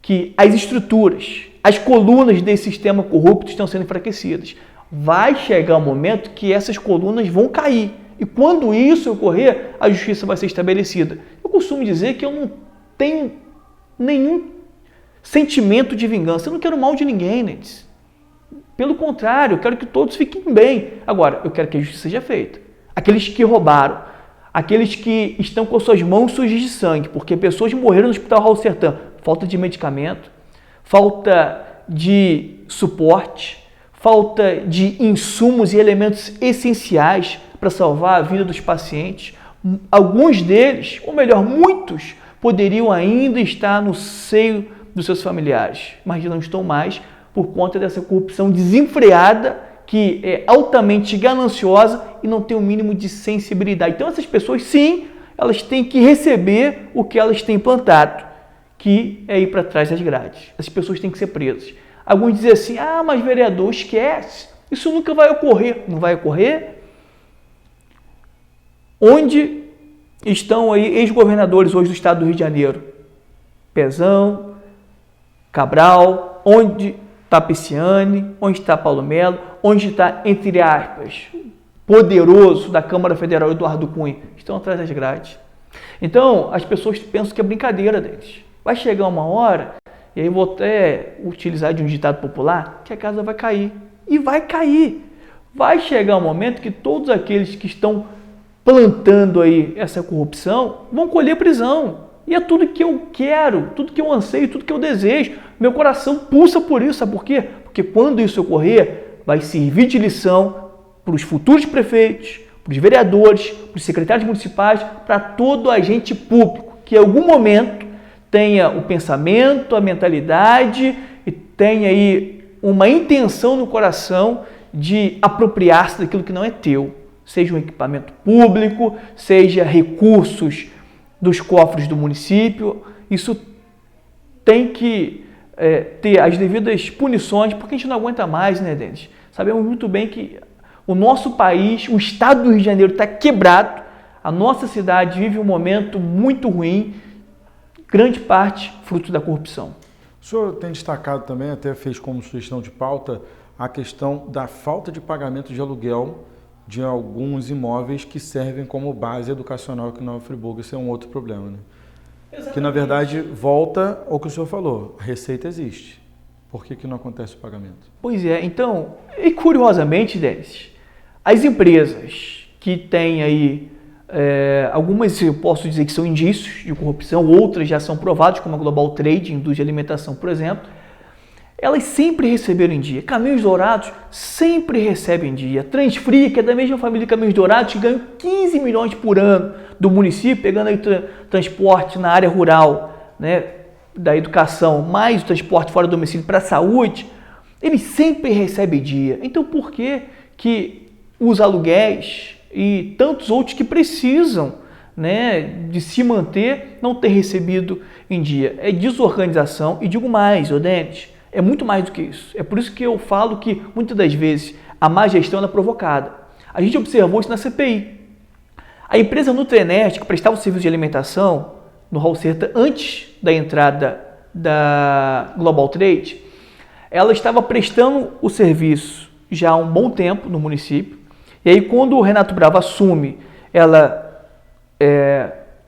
que as estruturas, as colunas desse sistema corrupto estão sendo enfraquecidas. Vai chegar um momento que essas colunas vão cair. E quando isso ocorrer, a justiça vai ser estabelecida. Eu costumo dizer que eu não tenho nenhum sentimento de vingança. Eu não quero mal de ninguém, Nedes. Pelo contrário, eu quero que todos fiquem bem. Agora, eu quero que a justiça seja feita. Aqueles que roubaram, aqueles que estão com suas mãos sujas de sangue, porque pessoas morreram no Hospital Raul Sertã. Falta de medicamento, falta de suporte, falta de insumos e elementos essenciais para salvar a vida dos pacientes. Alguns deles, ou melhor, muitos, poderiam ainda estar no seio dos seus familiares, mas não estão mais por conta dessa corrupção desenfreada que é altamente gananciosa e não tem o mínimo de sensibilidade. Então essas pessoas, sim, elas têm que receber o que elas têm plantado, que é ir para trás das grades. As pessoas têm que ser presas. Alguns dizem assim, mas vereador, esquece, isso nunca vai ocorrer. Não vai ocorrer? Onde estão aí ex-governadores hoje do estado do Rio de Janeiro? Pezão, Cabral, onde está Pisciani, onde está Paulo Melo, onde está, entre aspas, poderoso da Câmara Federal Eduardo Cunha? Estão atrás das grades. Então, as pessoas pensam que é brincadeira deles. Vai chegar uma hora, e aí eu vou até utilizar de um ditado popular, que a casa vai cair. E vai cair. Vai chegar um momento que todos aqueles que estão plantando aí essa corrupção vão colher prisão. E é tudo que eu quero, tudo que eu anseio, tudo que eu desejo. Meu coração pulsa por isso, sabe por quê? Porque quando isso ocorrer, vai servir de lição para os futuros prefeitos, para os vereadores, para os secretários municipais, para todo agente público que em algum momento tenha o pensamento, a mentalidade e tenha aí uma intenção no coração de apropriar-se daquilo que não é teu, seja um equipamento público, seja recursos dos cofres do município. Isso tem que ter as devidas punições, porque a gente não aguenta mais, né, Denis? Sabemos muito bem que o nosso país, o estado do Rio de Janeiro está quebrado, a nossa cidade vive um momento muito ruim, grande parte fruto da corrupção. O senhor tem destacado também, até fez como sugestão de pauta, a questão da falta de pagamento de aluguel de alguns imóveis que servem como base educacional aqui em Nova Friburgo. Isso é um outro problema, né? Exatamente. Que, na verdade, volta ao que o senhor falou. A receita existe. Por que não acontece o pagamento? Pois é. Então, e curiosamente, Denis, as empresas que têm aí, algumas eu posso dizer que são indícios de corrupção, outras já são provadas, como a Global Trade, indústria de alimentação, por exemplo, elas sempre receberam em dia. Caminhos Dourados sempre recebe em dia. Transfria, que é da mesma família Caminhos Dourados, que ganha 15 milhões por ano do município, pegando aí transporte na área rural, né, da educação, mais o transporte fora do domicílio para a saúde, ele sempre recebe em dia. Então, por que que os aluguéis e tantos outros que precisam, né, de se manter, não ter recebido em dia. É desorganização e digo mais, Denis, é muito mais do que isso. É por isso que eu falo que muitas das vezes a má gestão é provocada. A gente observou isso na CPI. A empresa Nutrenest, que prestava o serviço de alimentação no Hall Sertã antes da entrada da Global Trade, ela estava prestando o serviço já há um bom tempo no município. E aí, quando o Renato Bravo assume, ela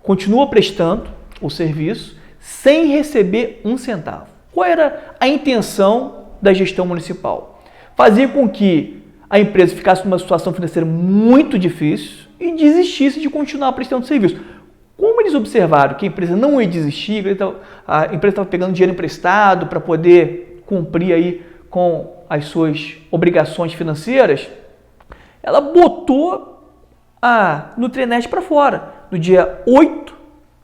continua prestando o serviço sem receber um centavo. Qual era a intenção da gestão municipal? Fazer com que a empresa ficasse numa situação financeira muito difícil e desistisse de continuar prestando serviço. Como eles observaram que a empresa não ia desistir, a empresa estava pegando dinheiro emprestado para poder cumprir aí com as suas obrigações financeiras, ela botou a Nutrenest para fora. No dia 8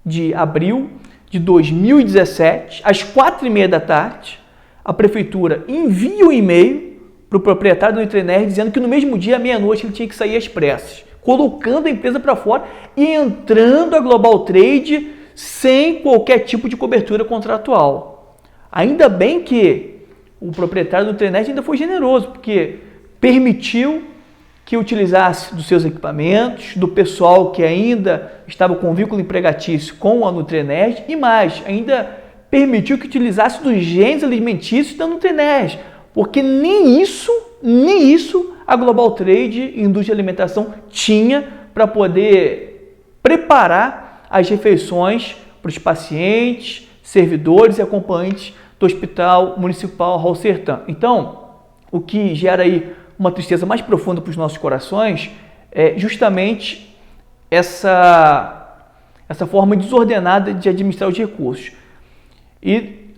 de abril de 2017, às 4h30 da tarde, a prefeitura envia um e-mail para o proprietário do Nutrenest dizendo que no mesmo dia, à meia-noite, ele tinha que sair às pressas, colocando a empresa para fora e entrando a Global Trade sem qualquer tipo de cobertura contratual. Ainda bem que o proprietário do Nutrenest ainda foi generoso, porque permitiu que utilizasse dos seus equipamentos, do pessoal que ainda estava com vínculo empregatício com a Nutrenest e mais, ainda permitiu que utilizasse dos genes alimentícios da Nutrenest, porque nem isso a Global Trade, indústria de alimentação, tinha para poder preparar as refeições para os pacientes, servidores e acompanhantes do Hospital Municipal Hall Sertã. Então, o que gera aí uma tristeza mais profunda para os nossos corações é justamente essa forma desordenada de administrar os recursos. E,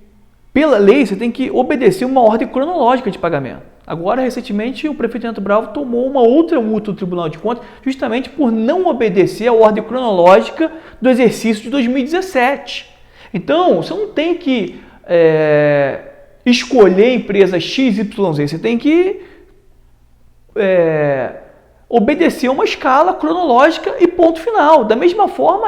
pela lei, você tem que obedecer uma ordem cronológica de pagamento. Agora, recentemente, o prefeito Renato Bravo tomou uma outra multa do Tribunal de Contas justamente por não obedecer a ordem cronológica do exercício de 2017. Então, você não tem que escolher a empresa XYZ, você tem que obedecer uma escala cronológica e ponto final. Da mesma forma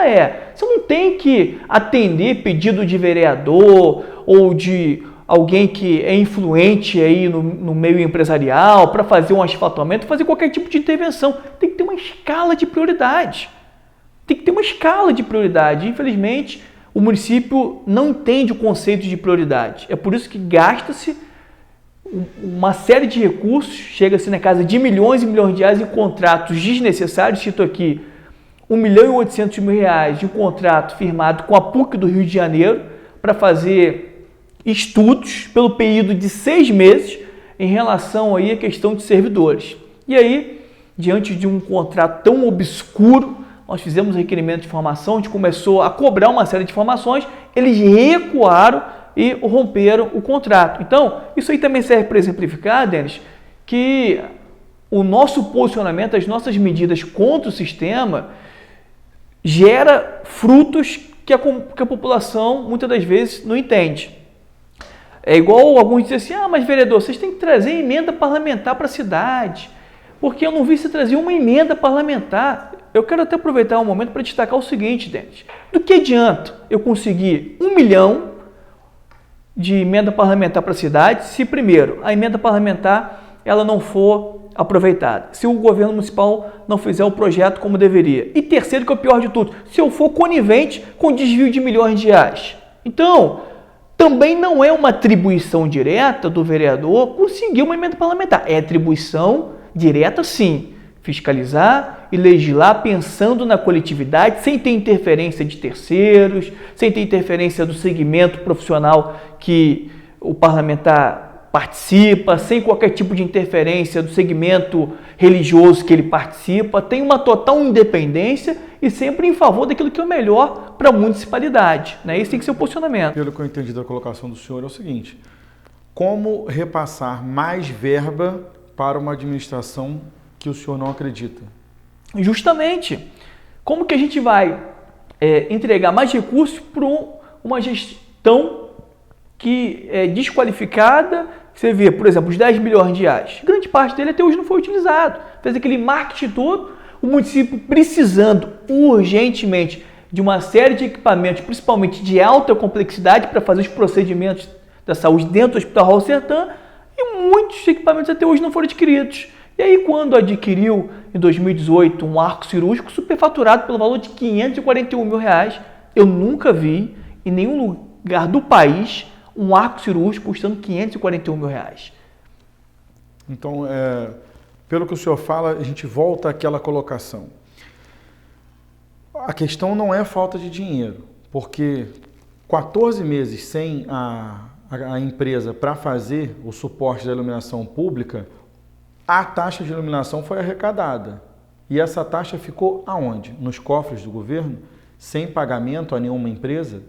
você não tem que atender pedido de vereador ou de alguém que é influente aí no meio empresarial para fazer um asfaltamento, fazer qualquer tipo de intervenção. Tem que ter uma escala de prioridade. Infelizmente, o município não entende o conceito de prioridade. É por isso que gasta-se uma série de recursos, chega-se na casa de milhões e milhões de reais em contratos desnecessários. Cito aqui R$1.800.000 de um contrato firmado com a PUC do Rio de Janeiro para fazer estudos pelo período de 6 meses em relação aí à questão de servidores. E aí, diante de um contrato tão obscuro, nós fizemos um requerimento de informação, a gente começou a cobrar uma série de informações, eles recuaram e romperam o contrato. Então, isso aí também serve para exemplificar, Denis, que o nosso posicionamento, as nossas medidas contra o sistema gera frutos que a população muitas das vezes não entende. É igual alguns dizem assim, mas vereador, vocês têm que trazer emenda parlamentar para a cidade, porque eu não vi você trazer uma emenda parlamentar. Eu quero até aproveitar um momento para destacar o seguinte, Denis. Do que adianta eu conseguir 1 milhão de emenda parlamentar para a cidade se, primeiro, a emenda parlamentar ela não for aproveitada, se o governo municipal não fizer o projeto como deveria, e terceiro, que é o pior de tudo, se eu for conivente com desvio de milhões de reais. Então, também não é uma atribuição direta do vereador conseguir uma emenda parlamentar. É atribuição direta, sim, fiscalizar e legislar pensando na coletividade, sem ter interferência de terceiros, sem ter interferência do segmento profissional que o parlamentar participa, sem qualquer tipo de interferência do segmento religioso que ele participa, tem uma total independência e sempre em favor daquilo que é o melhor para a municipalidade. Né? Esse tem que ser o posicionamento. Pelo que eu entendi da colocação do senhor é o seguinte, como repassar mais verba para uma administração que o senhor não acredita? Justamente. Como que a gente vai entregar mais recursos para uma gestão que é desqualificada, você vê, por exemplo, os 10 milhões de reais, grande parte dele até hoje não foi utilizado. Fez aquele marketing todo, o município precisando urgentemente de uma série de equipamentos, principalmente de alta complexidade, para fazer os procedimentos da saúde dentro do Hospital Raul Sertã, e muitos equipamentos até hoje não foram adquiridos. E aí, quando adquiriu, em 2018, um arco cirúrgico superfaturado pelo valor de R$541 mil, eu nunca vi em nenhum lugar do país um arco cirúrgico custando R$541 mil. Então, pelo que o senhor fala, a gente volta àquela colocação. A questão não é falta de dinheiro, porque 14 meses sem a empresa para fazer o suporte da iluminação pública, a taxa de iluminação foi arrecadada. E essa taxa ficou aonde? Nos cofres do governo, sem pagamento a nenhuma empresa.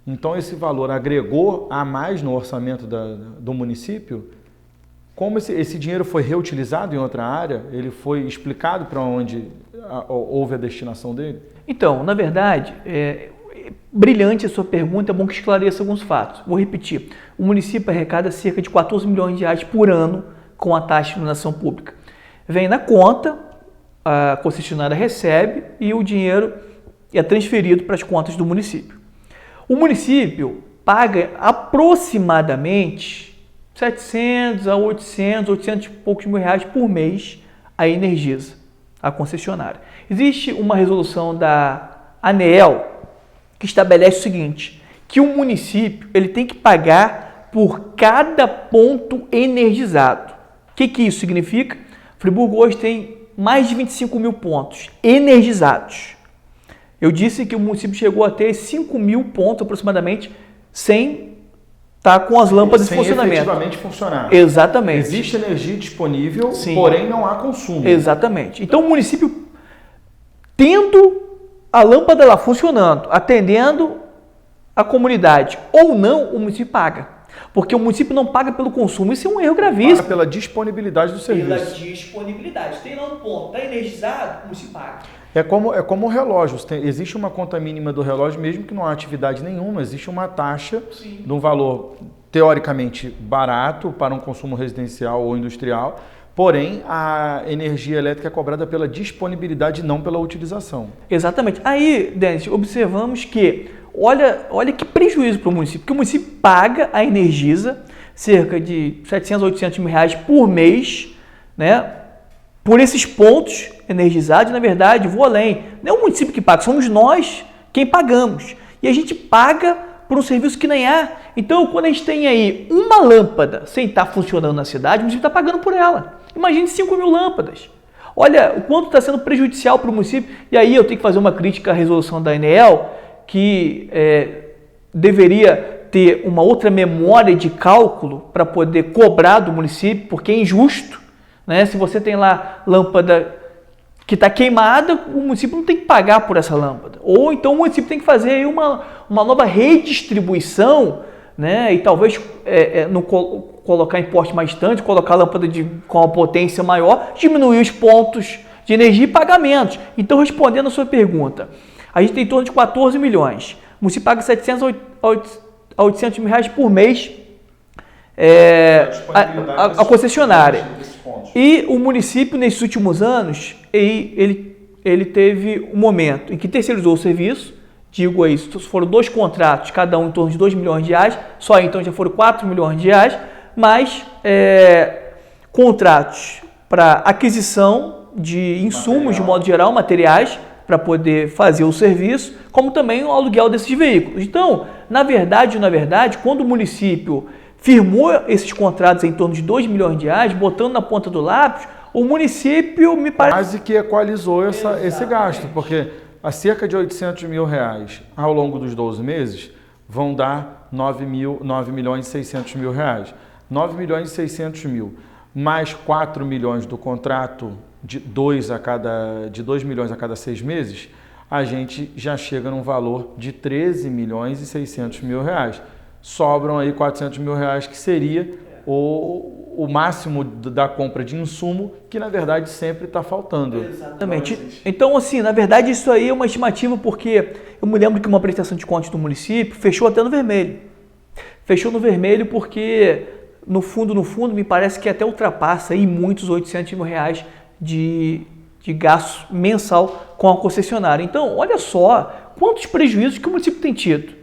Então esse valor agregou a mais no orçamento do município. Como esse dinheiro foi reutilizado em outra área, ele foi explicado para onde houve a destinação dele? Então, na verdade, brilhante a sua pergunta, é bom que esclareça alguns fatos. Vou repetir, o município arrecada cerca de R$14 milhões por ano com a taxa de iluminação pública. Vem na conta, a concessionária recebe e o dinheiro é transferido para as contas do município. O município paga aproximadamente 700 a 800 e poucos mil reais por mês a Energisa, a concessionária. Existe uma resolução da ANEEL que estabelece o seguinte, que o município ele tem que pagar por cada ponto energizado. O que isso significa? Friburgo hoje tem mais de 25 mil pontos energizados. Eu disse que o município chegou a ter 5 mil pontos aproximadamente sem estar com as lâmpadas em funcionamento. Sem efetivamente funcionar. Exatamente. Existe energia disponível, sim, porém não há consumo. Exatamente. Então o município, tendo a lâmpada lá funcionando, atendendo a comunidade ou não, o município paga. Porque o município não paga pelo consumo. Isso é um erro gravíssimo. Paga pela disponibilidade do serviço. Pela disponibilidade. Tem lá um ponto, está energizado, o município paga. É como o relógio. Existe uma conta mínima do relógio, mesmo que não há atividade nenhuma. Existe uma taxa de um valor teoricamente barato para um consumo residencial ou industrial. Porém, a energia elétrica é cobrada pela disponibilidade e não pela utilização. Exatamente. Aí, Denis, observamos que, olha que prejuízo para o município, porque o município paga a Energisa cerca de 700 a 800 mil reais por mês, né, por esses pontos energizados. Na verdade, vou além, não é o município que paga, somos nós quem pagamos. E a gente paga por um serviço que nem há. Então, quando a gente tem aí uma lâmpada sem estar funcionando na cidade, o município está pagando por ela. Imagine 5 mil lâmpadas. Olha o quanto está sendo prejudicial para o município. E aí eu tenho que fazer uma crítica à resolução da ANEEL, que deveria ter uma outra memória de cálculo para poder cobrar do município, porque é injusto, né? Se você tem lá lâmpada que está queimada, o município não tem que pagar por essa lâmpada. Ou então o município tem que fazer aí uma nova redistribuição, né? E talvez não colocar em porte mais distante, colocar a lâmpada com uma potência maior, diminuir os pontos de energia e pagamentos. Então, respondendo a sua pergunta, a gente tem em torno de 14 milhões. O município paga 700 a 800 mil reais por mês a concessionária. E o município, nesses últimos anos, ele teve um momento em que terceirizou o serviço. Digo isso, foram 2 contratos, cada um em torno de 2 milhões de reais, só então já foram 4 milhões de reais, mas contratos para aquisição de insumos, de modo geral, materiais, para poder fazer o serviço, como também o aluguel desses veículos. Então, na verdade, quando o município firmou esses contratos em torno de 2 milhões de reais, botando na ponta do lápis, o município me parece... Quase que equalizou esse gasto, porque a cerca de 800 mil reais ao longo dos 12 meses vão dar 9 milhões e 600 mil reais. 9 milhões e 600 mil, mais 4 milhões do contrato de 2 milhões a cada 6 meses, a gente já chega num valor de 13 milhões e 600 mil reais. Sobram aí 400 mil reais, que seria o máximo da compra de insumo, que na verdade sempre está faltando. Exatamente. Então, assim, na verdade isso aí é uma estimativa, porque eu me lembro que uma prestação de contas do município fechou até no vermelho. Fechou no vermelho porque no fundo, me parece que até ultrapassa aí muitos 800 mil reais de gasto mensal com a concessionária. Então, olha só quantos prejuízos que o município tem tido.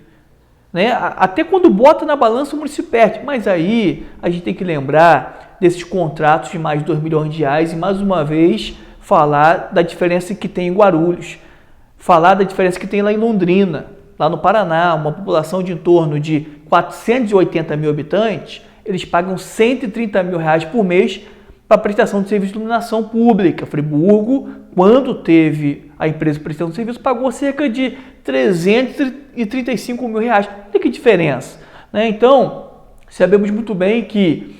Né? Até quando bota na balança o município perde, mas aí a gente tem que lembrar desses contratos de mais de 2 milhões de reais e mais uma vez falar da diferença que tem em Guarulhos, falar da diferença que tem lá em Londrina, lá no Paraná, uma população de em torno de 480 mil habitantes, eles pagam 130 mil reais por mês para prestação de serviço de iluminação pública. Friburgo, quando teve a empresa prestando serviço, pagou cerca de 335 mil reais. Olha que diferença. Né? Então, sabemos muito bem que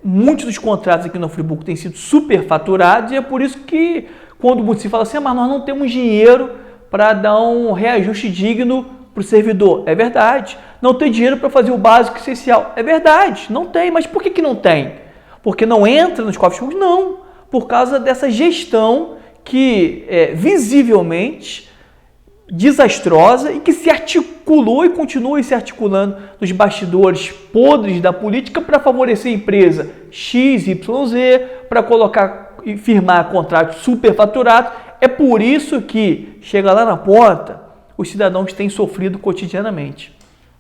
muitos dos contratos aqui no Friburgo têm sido superfaturados e é por isso que quando o município fala assim, mas nós não temos dinheiro para dar um reajuste digno para o servidor. É verdade. Não tem dinheiro para fazer o básico essencial. É verdade. Não tem. Mas por que não tem? Porque não entra nos cofres públicos? Não. Por causa dessa gestão que é visivelmente desastrosa e que se articulou e continua se articulando nos bastidores podres da política para favorecer a empresa XYZ, para colocar e firmar contratos superfaturados. É por isso que chega lá na ponta, os cidadãos têm sofrido cotidianamente.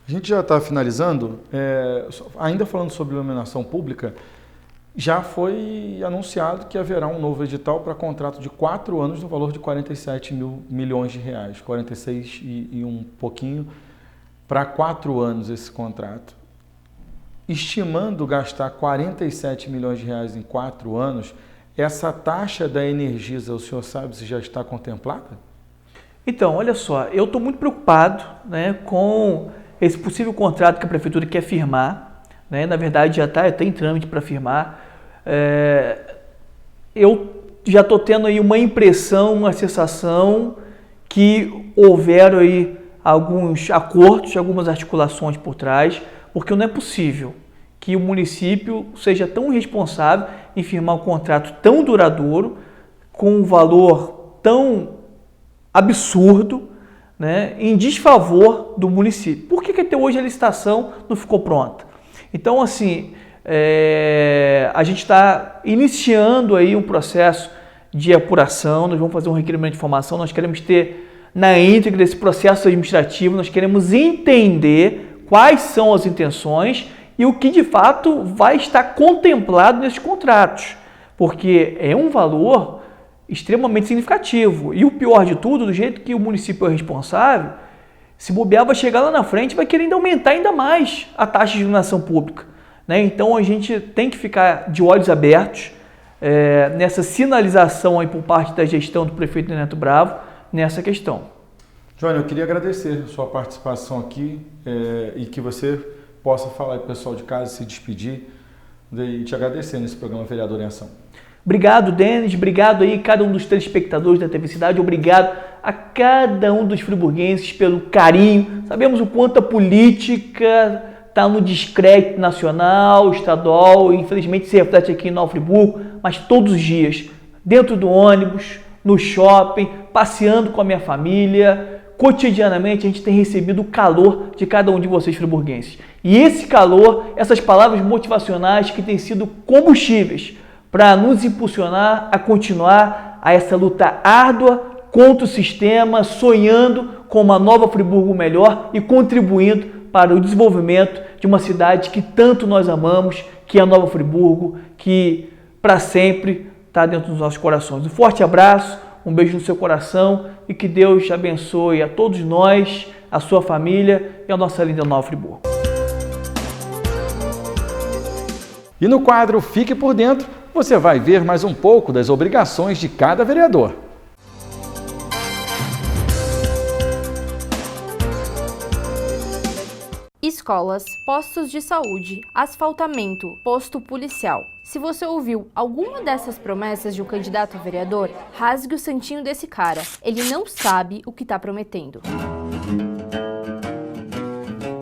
A gente já está finalizando, ainda falando sobre iluminação pública, já foi anunciado que haverá um novo edital para contrato de 4 anos no valor de 47 mil milhões de reais, 46 e um pouquinho, para 4 anos esse contrato. Estimando gastar 47 milhões de reais em 4 anos, essa taxa da Energisa, o senhor sabe se já está contemplada? Então, olha só, eu estou muito preocupado, né, com esse possível contrato que a Prefeitura quer firmar, né, na verdade já está em trâmite para firmar. Eu já estou tendo aí uma impressão, uma sensação que houveram aí alguns acordos, algumas articulações por trás, porque não é possível que o município seja tão irresponsável em firmar um contrato tão duradouro, com um valor tão absurdo, né, em desfavor do município. Por que até hoje a licitação não ficou pronta? Então, assim, a gente está iniciando aí um processo de apuração, nós vamos fazer um requerimento de informação, nós queremos ter na íntegra desse processo administrativo, nós queremos entender quais são as intenções e o que de fato vai estar contemplado nesses contratos, porque é um valor extremamente significativo. E o pior de tudo, do jeito que o município é responsável, se bobear vai chegar lá na frente vai querer aumentar ainda mais a taxa de iluminação pública. Né? Então a gente tem que ficar de olhos abertos nessa sinalização aí por parte da gestão do prefeito Neto Bravo nessa questão. Johnny, eu queria agradecer a sua participação aqui e que você possa falar para o pessoal de casa, se despedir e te agradecer nesse programa Vereador em Ação. Obrigado, Denis. Obrigado aí a cada um dos telespectadores da TV Cidade. Obrigado a cada um dos friburguenses pelo carinho. Sabemos o quanto a política está no descrédito nacional, estadual, e infelizmente se reflete aqui em Nova Friburgo, mas todos os dias, dentro do ônibus, no shopping, passeando com a minha família, cotidianamente a gente tem recebido o calor de cada um de vocês friburguenses. E esse calor, essas palavras motivacionais que têm sido combustíveis para nos impulsionar a continuar a essa luta árdua contra o sistema, sonhando com uma nova Friburgo melhor e contribuindo para o desenvolvimento de uma cidade que tanto nós amamos, que é a Nova Friburgo, que para sempre está dentro dos nossos corações. Um forte abraço, um beijo no seu coração e que Deus abençoe a todos nós, a sua família e a nossa linda Nova Friburgo. E no quadro Fique por Dentro, você vai ver mais um pouco das obrigações de cada vereador. Escolas, postos de saúde, asfaltamento, posto policial. Se você ouviu alguma dessas promessas de um candidato a vereador, rasgue o santinho desse cara. Ele não sabe o que está prometendo.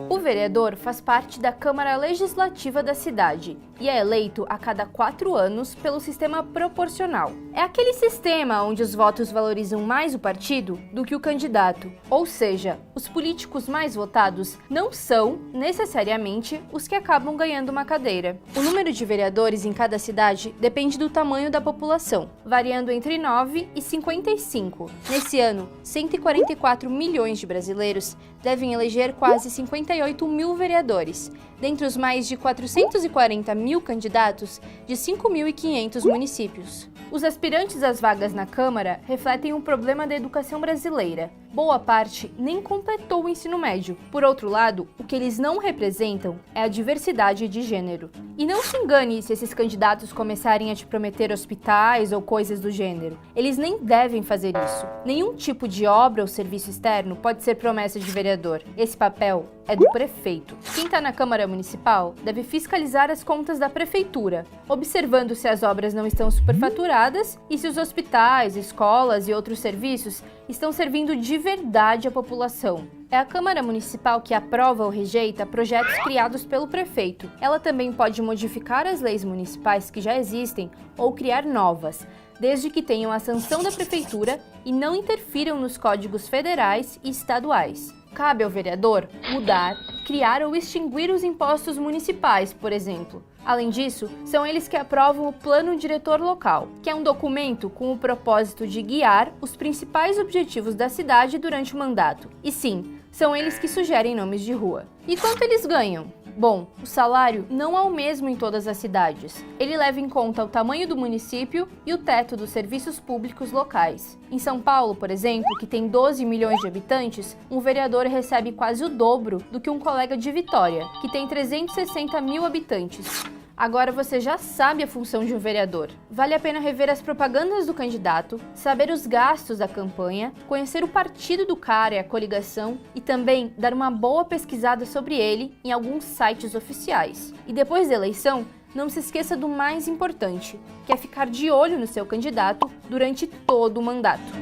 O vereador faz parte da Câmara Legislativa da cidade e é eleito a cada 4 anos pelo sistema proporcional. É aquele sistema onde os votos valorizam mais o partido do que o candidato, ou seja, os políticos mais votados não são, necessariamente, os que acabam ganhando uma cadeira. O número de vereadores em cada cidade depende do tamanho da população, variando entre 9 e 55. Nesse ano, 144 milhões de brasileiros devem eleger quase 58 mil vereadores, dentre os mais de 440 mil candidatos de 5.500 municípios. Os aspirantes às vagas na Câmara refletem um problema da educação brasileira. Boa parte nem completou o ensino médio. Por outro lado, o que eles não representam é a diversidade de gênero. E não se engane se esses candidatos começarem a te prometer hospitais ou coisas do gênero. Eles nem devem fazer isso. Nenhum tipo de obra ou serviço externo pode ser promessa de vereador. Esse papel é do prefeito. Quem está na Câmara Municipal deve fiscalizar as contas da prefeitura, observando se as obras não estão superfaturadas e se os hospitais, escolas e outros serviços estão servindo de verdade a população. É a Câmara Municipal que aprova ou rejeita projetos criados pelo prefeito. Ela também pode modificar as leis municipais que já existem ou criar novas, desde que tenham a sanção da prefeitura e não interfiram nos códigos federais e estaduais. Cabe ao vereador mudar, criar ou extinguir os impostos municipais, por exemplo. Além disso, são eles que aprovam o Plano Diretor Local, que é um documento com o propósito de guiar os principais objetivos da cidade durante o mandato. E sim, são eles que sugerem nomes de rua. E quanto eles ganham? Bom, o salário não é o mesmo em todas as cidades. Ele leva em conta o tamanho do município e o teto dos serviços públicos locais. Em São Paulo, por exemplo, que tem 12 milhões de habitantes, um vereador recebe quase o dobro do que um colega de Vitória, que tem 360 mil habitantes. Agora você já sabe a função de um vereador. Vale a pena rever as propagandas do candidato, saber os gastos da campanha, conhecer o partido do cara e a coligação e também dar uma boa pesquisada sobre ele em alguns sites oficiais. E depois da eleição, não se esqueça do mais importante, que é ficar de olho no seu candidato durante todo o mandato.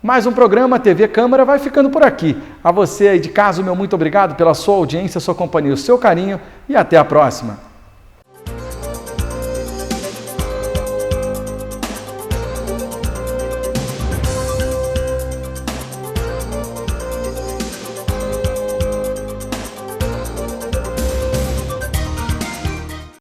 Mais um programa TV Câmara vai ficando por aqui. A você aí de casa, meu muito obrigado pela sua audiência, sua companhia, o seu carinho e até a próxima.